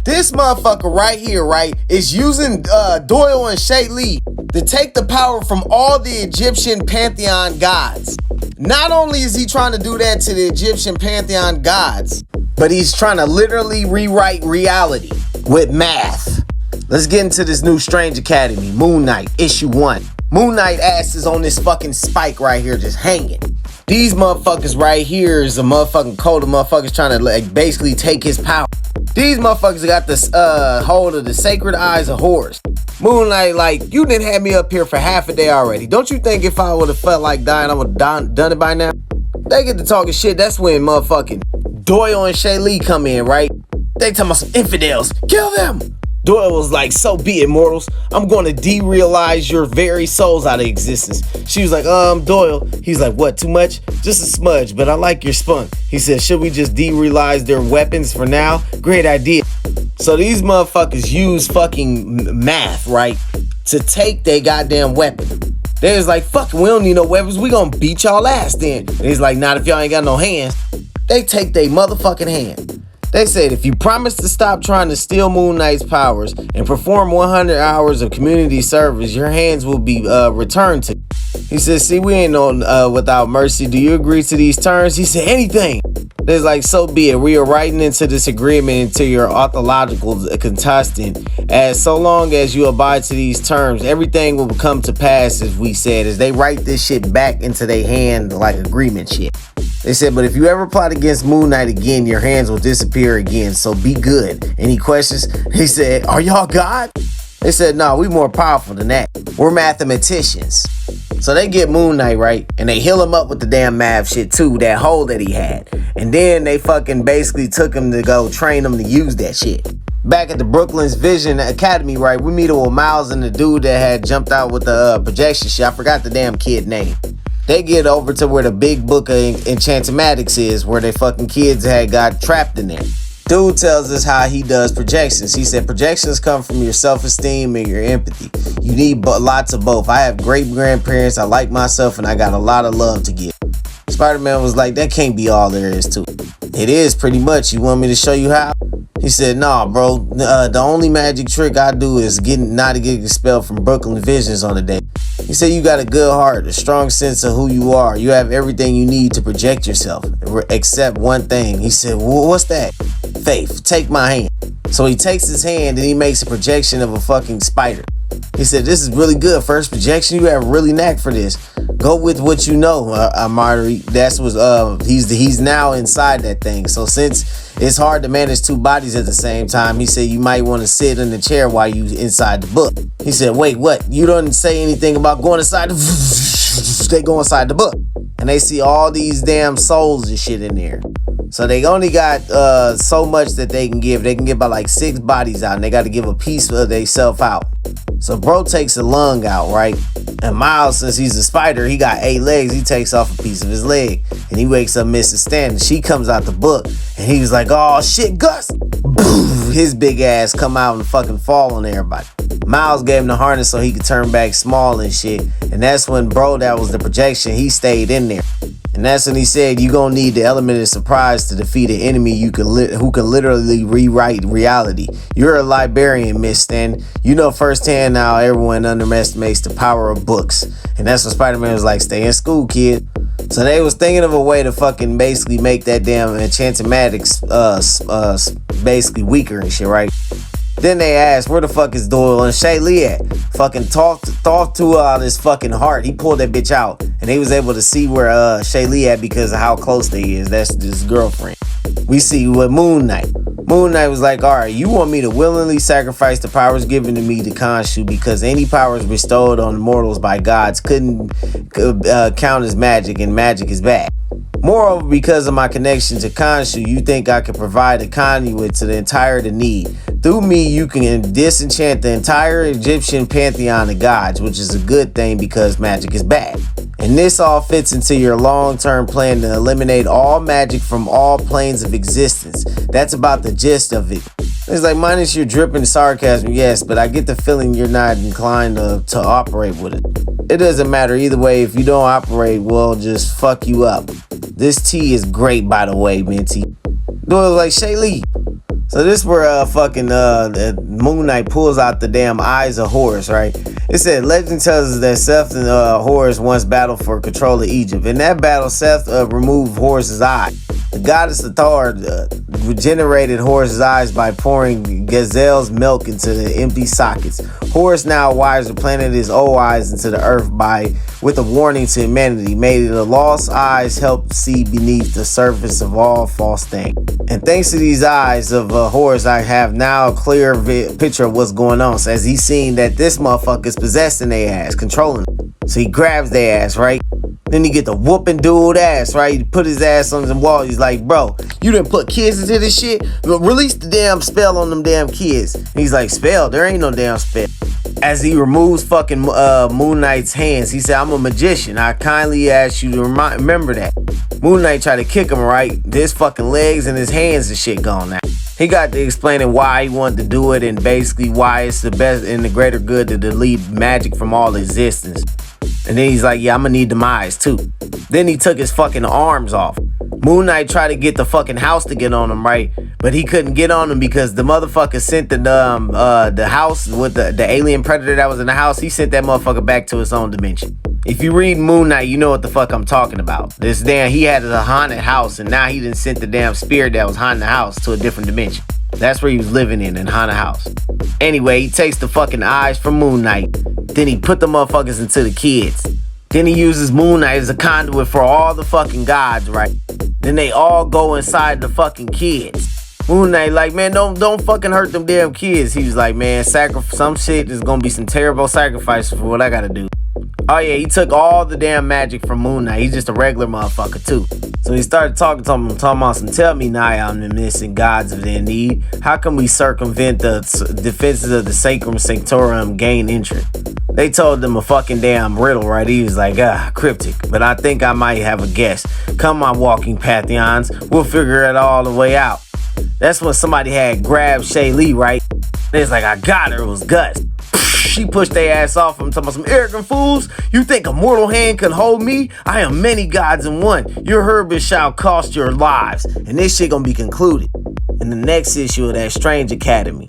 This motherfucker right here, right, is using Doyle and Shay Lee to take the power from all the Egyptian pantheon gods. Not only is he trying to do that to the Egyptian pantheon gods, but he's trying to literally rewrite reality with math. Let's get into this new Strange Academy, Moon Knight, issue 1. Moon Knight ass is on this fucking spike right here, just hanging. These motherfuckers right here is a motherfucking code of motherfuckers trying to like basically take his power. These motherfuckers got this hold of the sacred eyes of Horus. Moon Knight, like, you didn't have me up here for half a day already. Don't you think if I would have felt like dying, I would have done it by now? They get to talking shit. That's when motherfucking Doyle and Shay Lee come in, right? They talking about some infidels. Kill them! Doyle was like, so be it, mortals. I'm going to derealize your very souls out of existence. She was like, Doyle. He's like, what, too much? Just a smudge, but I like your spunk. He said, should we just derealize their weapons for now? Great idea. So these motherfuckers use fucking math, right, to take their goddamn weapon. They was like, fuck, we don't need no weapons. We gonna beat y'all ass then. And he's like, not if y'all ain't got no hands. They take their motherfucking hand. They said, if you promise to stop trying to steal Moon Knight's powers and perform 100 hours of community service, your hands will be returned to you. He said, see, we ain't on without mercy. Do you agree to these terms? He said, anything. There's like, so be it. We are writing into this agreement into your ontological contestant. As so long as you abide to these terms, everything will come to pass, as we said, as they write this shit back into their hand like agreement shit. They said, but if you ever plot against Moon Knight again, your hands will disappear again, so be good. Any questions? He said, are y'all God? They said, no, we more powerful than that. We're mathematicians. So they get Moon Knight, right? And they heal him up with the damn math shit too, that hole that he had. And then they fucking basically took him to go train him to use that shit. Back at the Brooklyn's Vision Academy, right, we meet with Miles and the dude that had jumped out with the projection shit. I forgot the damn kid name. They get over to where the big book of Enchantimatics is, where they fucking kids had got trapped in there. Dude tells us how he does projections. He said projections come from your self-esteem and your empathy. You need lots of both. I have great grandparents, I like myself, and I got a lot of love to give. Spider-Man was like, that can't be all there is to it. It is pretty much. You want me to show you how? He said, nah, bro. The only magic trick I do is not to get expelled from Brooklyn Visions on a day. He said, you got a good heart, a strong sense of who you are. You have everything you need to project yourself, except one thing. He said, well, what's that? Faith, take my hand. So he takes his hand and he makes a projection of a fucking spider. He said, this is really good. First projection, you have really knack for this. Go with what you know, Amari. That's what he's now inside that thing. So since it's hard to manage two bodies at the same time, he said you might want to sit in the chair while you inside the book. He said, wait, what? You don't say anything about going inside the they go inside the book. And they see all these damn souls and shit in there. So they only got so much that they can give. They can give about like 6 bodies out, and they got to give a piece of themselves out. So bro takes a lung out, right? And Miles, since he's a spider, he got 8 legs. He takes off a piece of his leg, and he wakes up Mrs. Stanton. She comes out the book, and he was like, oh shit, Gus. Boom, his big ass come out and fucking fall on everybody. Miles gave him the harness so he could turn back small and shit. And that's when bro, that was the projection, he stayed in there. And that's when he said, you gonna need the element of surprise to defeat an enemy who can literally rewrite reality. You're a librarian, Miss Stan. You know firsthand how everyone underestimates the power of books. And that's when Spider-Man was like, stay in school, kid. So they was thinking of a way to fucking basically make that damn Enchantimatics basically weaker and shit, right? Then they asked, where the fuck is Doyle and Shay Lee at? Fucking thought to his fucking heart. He pulled that bitch out. And they was able to see where Shay Lee at because of how close they is. That's his girlfriend. We see with Moon Knight. Moon Knight was like, alright, you want me to willingly sacrifice the powers given to me to Khonshu because any powers bestowed on mortals by gods couldn't count as magic, and magic is bad. Moreover, because of my connection to Khonshu, you think I could provide a conduit to the entire need. Through me, you can disenchant the entire Egyptian pantheon of gods, which is a good thing because magic is bad. And this all fits into your long-term plan to eliminate all magic from all planes of existence. That's about the gist of it. It's like, minus your dripping sarcasm, yes, but I get the feeling you're not inclined to operate with it. It doesn't matter either way. If you don't operate, well, just fuck you up. This tea is great, by the way, Minty. Doyle was like, Shay Lee, So this where Moon Knight pulls out the damn eyes of Horus, right? It said legend tells us that Seth and Horus once battled for control of Egypt. In that battle, Seth removed Horus's eye. The goddess Thor regenerated Horus's eyes by pouring gazelle's milk into the empty sockets. Horus now wires planted his old eyes into the earth with a warning to humanity. May the lost eyes help see beneath the surface of all false things. And thanks to these eyes of Horus, I have now a clear picture of what's going on. So as he's seeing that this motherfucker is possessing their ass, controlling them. So he grabs their ass, right? Then he get the whooping dude ass, right? He put his ass on the wall. He's like, bro, you didn't put kids into this shit? Release the damn spell on them damn kids. And he's like, spell? There ain't no damn spell. As he removes fucking Moon Knight's hands, he said, I'm a magician. I kindly ask you to remember that. Moon Knight tried to kick him, right? His fucking legs and his hands and shit gone now. He got to explaining why he wanted to do it and basically why it's the best and the greater good to delete magic from all existence. And then he's like, yeah, I'm gonna need them eyes too. Then he took his fucking arms off. Moon Knight tried to get the fucking house to get on him, right? But he couldn't get on him because the motherfucker sent the house with the alien predator that was in the house. He sent that motherfucker back to his own dimension. If you read Moon Knight, you know what the fuck I'm talking about. He had a haunted house, and now he done sent the damn spirit that was haunting the house to a different dimension. That's where he was living in haunted house. Anyway, he takes the fucking eyes from Moon Knight. Then he put the motherfuckers into the kids. Then he uses Moon Knight as a conduit for all the fucking gods, right? Then they all go inside the fucking kids. Moon Knight like, man, don't fucking hurt them damn kids. He was like, man, some shit is gonna be some terrible sacrifices for what I gotta do. Oh yeah, he took all the damn magic from Moon Knight. He's just a regular motherfucker too. So he started talking to him, talking about some, tell me now, I'm the missing gods of their need. How can we circumvent the defenses of the Sacrum Sanctorum, gain entry? They told him a fucking damn riddle, right? He was like, cryptic, but I think I might have a guess. Come, my walking pantheons, we'll figure it all the way out. That's when somebody had grabbed Shaylee, right? They was like, I got her, it was Gus. She pushed their ass off him, talking about some arrogant fools. You think a mortal hand can hold me? I am many gods in one. Your hubris shall cost your lives. And this shit gonna be concluded in the next issue of that Strange Academy.